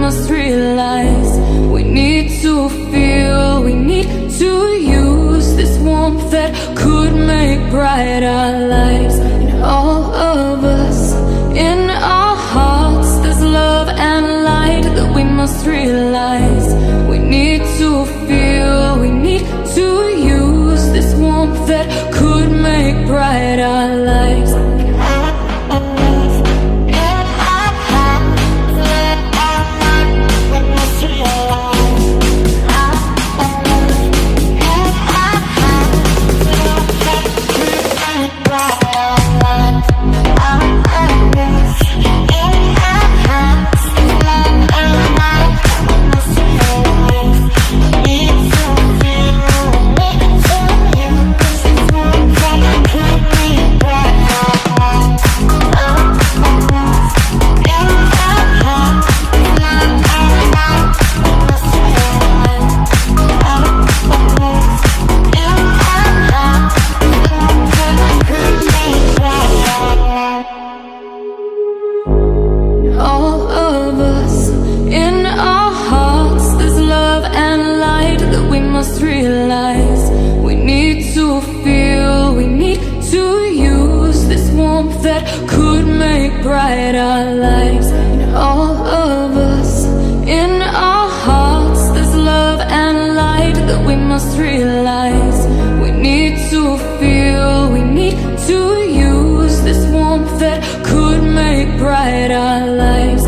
must realize we need to feel, we need to use this warmth that could make bright our lives. And all of us, in our hearts, there's love and light that we must realize we need to feel, we need to use this warmth that could make bright our lives. Realize we need to feel, we need to use this warmth that could make bright our lives. And all of us, in our hearts, there's love and light that we must realize we need to feel, we need to use this warmth that could make bright our lives.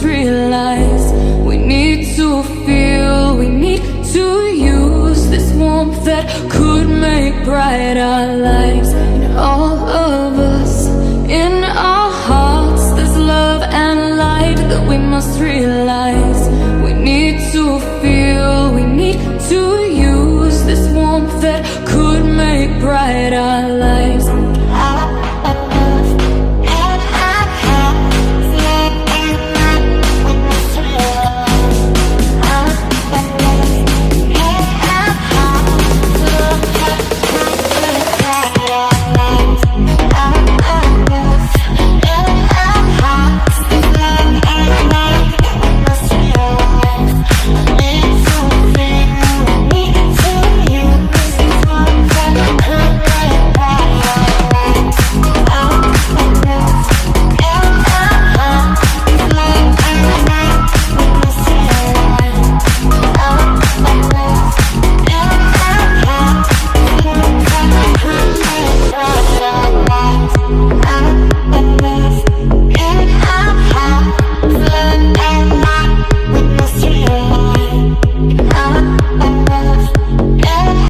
Realize we need to feel, we need to use this warmth that could make bright our lives. And all of us, in our hearts, there's love and light that we must realize we need to feel.